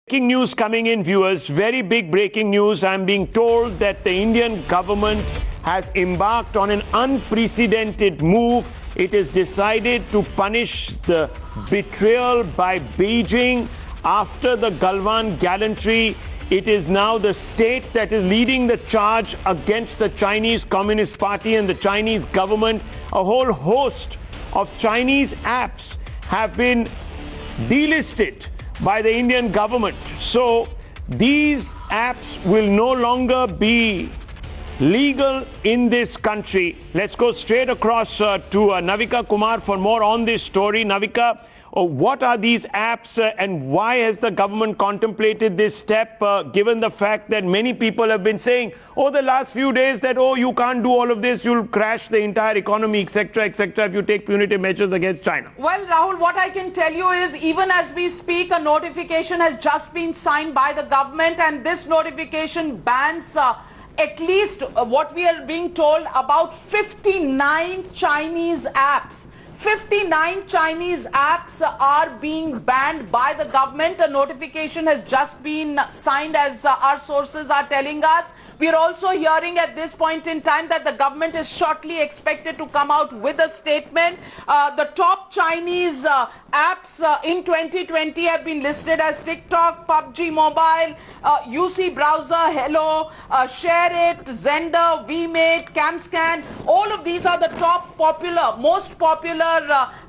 Breaking news coming in, viewers. Very big breaking news. I'm being told that the Indian government has embarked on an unprecedented move. It has decided to punish the betrayal by Beijing after the Galwan gallantry. It is now the state that is leading the charge against the Chinese Communist Party and the Chinese government. A whole host of Chinese apps have been delisted by the Indian government. So these apps will no longer be legal in this country. Let's go straight across to Navika Kumar for more on this story. Navika, what are these apps and why has the government contemplated this step, given the fact that many people have been saying over the last few days that, you can't do all of this, you'll crash the entire economy, etc., if you take punitive measures against China? Well, Rahul, what I can tell you is even as we speak, a notification has just been signed by the government, and this notification bans at least what we are being told about 59 Chinese apps. 59 Chinese apps are being banned by the government. A notification has just been signed, as our sources are telling us. We are also hearing at this point in time that the government is shortly expected to come out with a statement. The top Chinese apps in 2020 have been listed as TikTok, PUBG Mobile, UC Browser, Hello, Share It, Zender, VMate, CamScan. All of these are the top most popular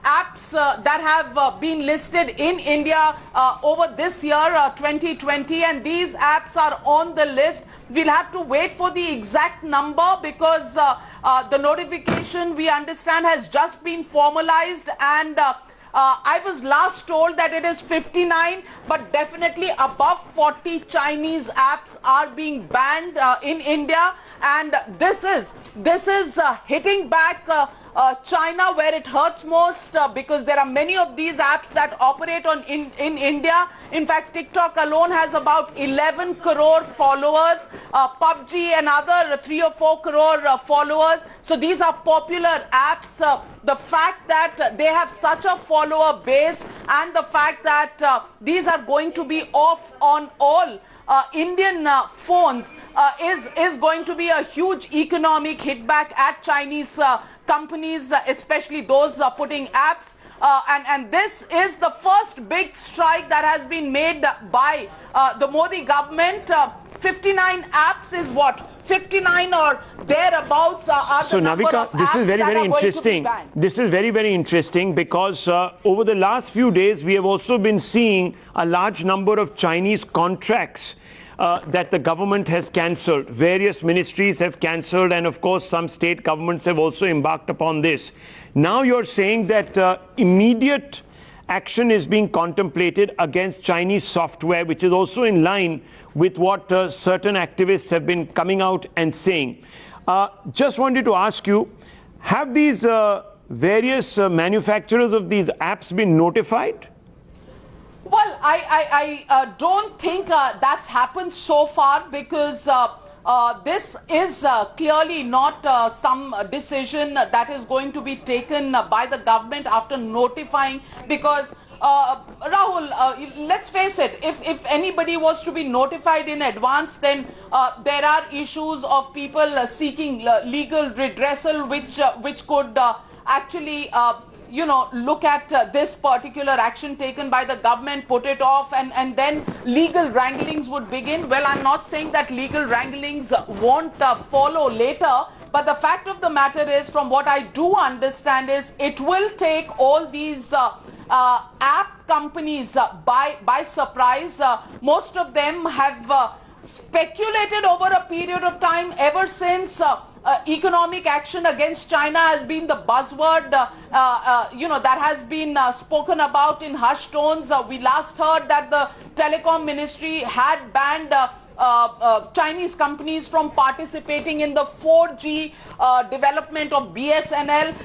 apps that have been listed in India over this year, 2020, and these apps are on the list. We'll have to wait for the exact number because the notification, we understand, has just been formalized, and I was last told that it is 59, but definitely above 40 Chinese apps are being banned in India, and this is hitting back China where it hurts most, because there are many of these apps that operate in India. In fact, TikTok alone has about 11 crore followers, PUBG another 3 or 4 crore followers. So these are popular apps. The fact that they have such a follower base and the fact that these are going to be off on all Indian phones is going to be a huge economic hitback at Chinese companies, especially those putting apps. And this is the first big strike that has been made by the Modi government. 59 apps is what? 59 or thereabouts are the number of apps this is very interesting. This is very interesting because over the last few days we have also been seeing a large number of Chinese contracts that the government has cancelled. Various ministries have cancelled, and of course some state governments have also embarked upon this. Now you're saying that immediate action is being contemplated against Chinese software, which is also in line with what certain activists have been coming out and saying. Just wanted to ask you, have these various manufacturers of these apps been notified? Well, I don't think that's happened so far, because this is clearly not some decision that is going to be taken by the government after notifying, because Rahul, let's face it, if anybody was to be notified in advance, then there are issues of people seeking legal redressal, which could actually look at this particular action taken by the government, put it off, and then legal wranglings would begin. Well, I'm not saying that legal wranglings won't follow later, but the fact of the matter is, from what I do understand, is it will take all these app companies by surprise. Most of them have speculated over a period of time, ever since economic action against China has been the buzzword, that has been spoken about in hushed tones. We last heard that the telecom ministry had banned Chinese companies from participating in the 4G development of BSNL.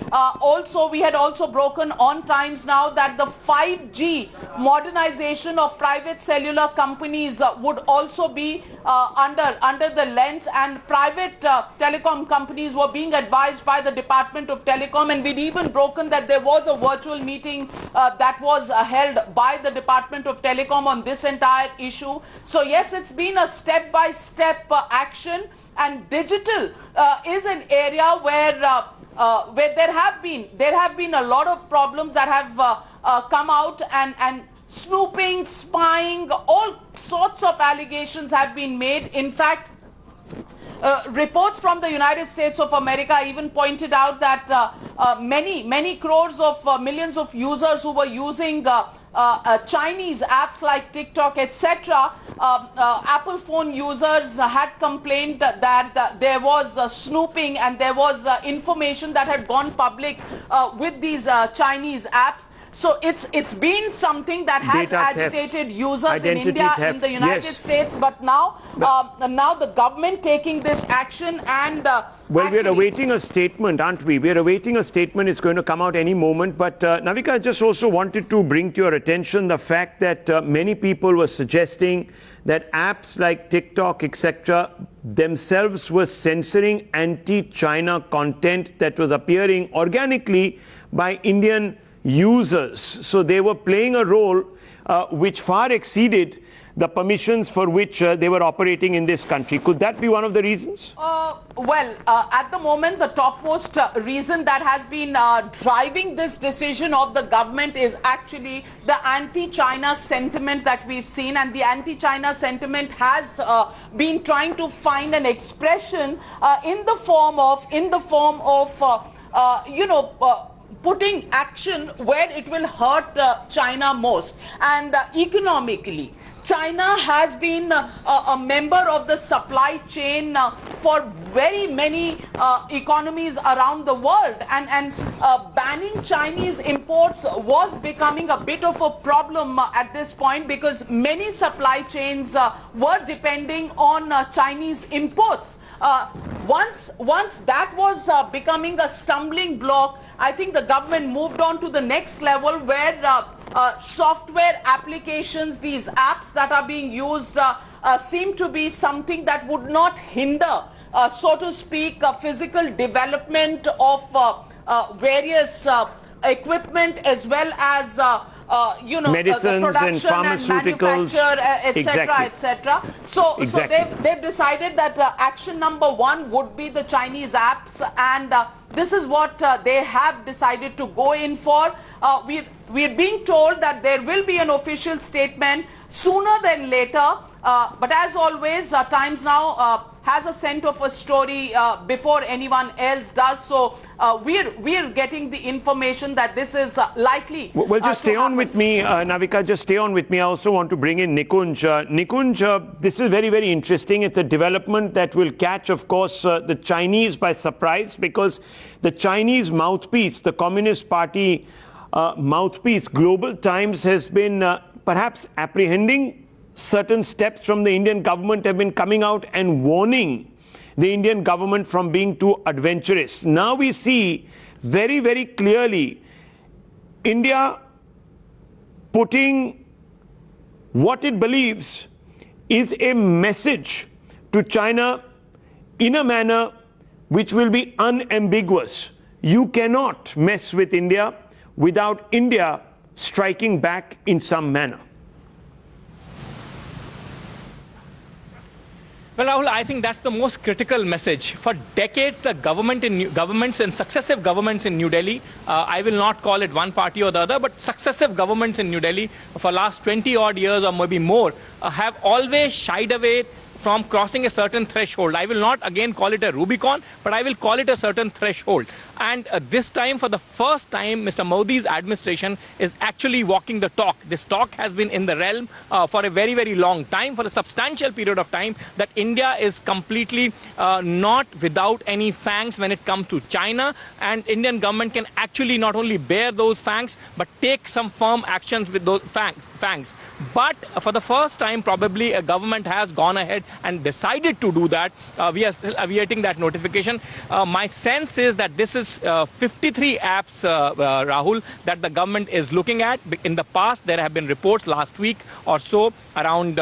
Also, we had also broken on Times Now that the 5G modernization of private cellular companies would also be under the lens, and private telecom companies were being advised by the Department of Telecom, and we'd even broken that there was a virtual meeting that was held by the Department of Telecom on this entire issue. So yes, it's been a step-by-step action, and digital is an area where there have been a lot of problems that have come out, and snooping, spying, all sorts of allegations have been made. In fact, reports from the United States of America even pointed out that many crores of millions of users who were using Chinese apps like TikTok, etc., Apple phone users had complained that there was snooping, and there was information that had gone public with these Chinese apps. So it's been something that has agitated users in India, in the United States, but now the government taking this action, and well, we're awaiting a statement, aren't we? We're awaiting a statement. It's going to come out any moment. But Navika, I just also wanted to bring to your attention the fact that many people were suggesting that apps like TikTok, etc., themselves were censoring anti-China content that was appearing organically by Indian users. So they were playing a role which far exceeded the permissions for which they were operating in this country. Could that be one of the reasons? Well, at the moment, the topmost reason that has been driving this decision of the government is actually the anti-China sentiment that we've seen, and the anti-China sentiment has been trying to find an expression in the form of putting action where it will hurt China most. And economically, China has been a member of the supply chain for very many economies around the world, and banning Chinese imports was becoming a bit of a problem at this point, because many supply chains were depending on Chinese imports. Once that was becoming a stumbling block, I think the government moved on to the next level, where software applications, these apps that are being used, seem to be something that would not hinder, so to speak, physical development of various equipment, as well as medicines the production and pharmaceuticals, manufacture, etc., etc. So they've decided that action number one would be the Chinese apps, and this is what they have decided to go in for. We're being told that there will be an official statement sooner than later, but as always, Times Now has a scent of a story before anyone else does. So we're getting the information that this is likely. Well, just stay on with me, Navika. Just stay on with me. I also want to bring in Nikunj. Nikunj, this is very, very interesting. It's a development that will catch, of course, the Chinese by surprise, because the Chinese mouthpiece, the Communist Party mouthpiece, Global Times, has been perhaps apprehending certain steps from the Indian government, have been coming out and warning the Indian government from being too adventurous. Now we see very, very clearly India putting what it believes is a message to China in a manner which will be unambiguous. You cannot mess with India without India striking back in some manner. Well, Rahul, I think that's the most critical message. For decades, the governments and successive governments in New Delhi, I will not call it one party or the other, but successive governments in New Delhi for last 20 odd years or maybe more have always shied away from crossing a certain threshold. I will not again call it a Rubicon, but I will call it a certain threshold. And this time, for the first time, Mr. Modi's administration is actually walking the talk. This talk has been in the realm for a very, very long time, for a substantial period of time, that India is completely not without any fangs when it comes to China, and Indian government can actually not only bear those fangs, but take some firm actions with those fangs. But for the first time, probably a government has gone ahead and decided to do that. We are still awaiting that notification. My sense is that this is 53 apps, Rahul, that the government is looking at. In the past, there have been reports last week or so around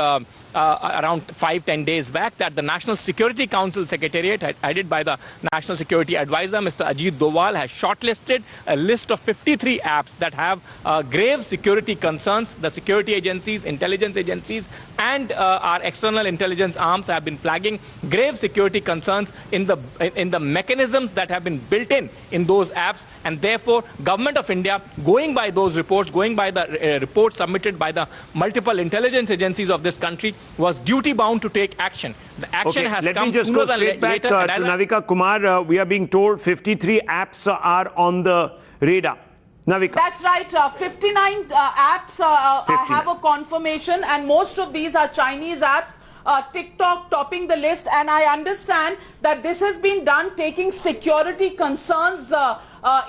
5-10 days back that the National Security Council Secretariat, headed by the National Security Advisor, Mr. Ajit Doval, has shortlisted a list of 53 apps that have grave security concerns. The security agencies, intelligence agencies, and our external intelligence arms have been flagging grave security concerns in the mechanisms that have been built in those apps, and therefore, Government of India, going by those reports, going by the reports submitted by the multiple intelligence agencies of this country, was duty bound to take action. The action has let come me just sooner go than straight back later. to Navika Kumar. We are being told 53 apps are on the radar. Navika. That's right. 59 apps I have a confirmation, and most of these are Chinese apps. TikTok topping the list, and I understand that this has been done taking security concerns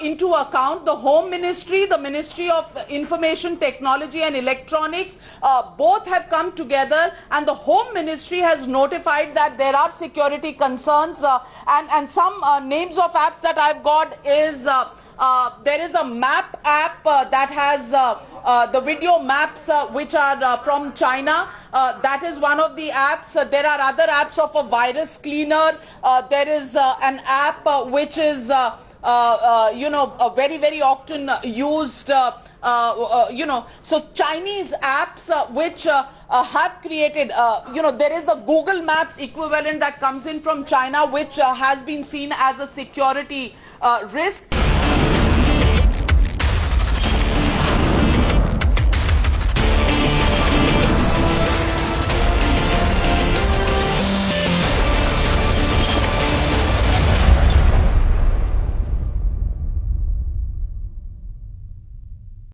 into account. The Home Ministry, the Ministry of Information Technology and Electronics, both have come together, and the Home Ministry has notified that there are security concerns, and some names of apps that I've got is there is a map app that has the video maps which are from China. That is one of the apps. There are other apps of a virus cleaner. There is an app which is, very, very often used. So Chinese apps which have created, there is the Google Maps equivalent that comes in from China, which has been seen as a security risk.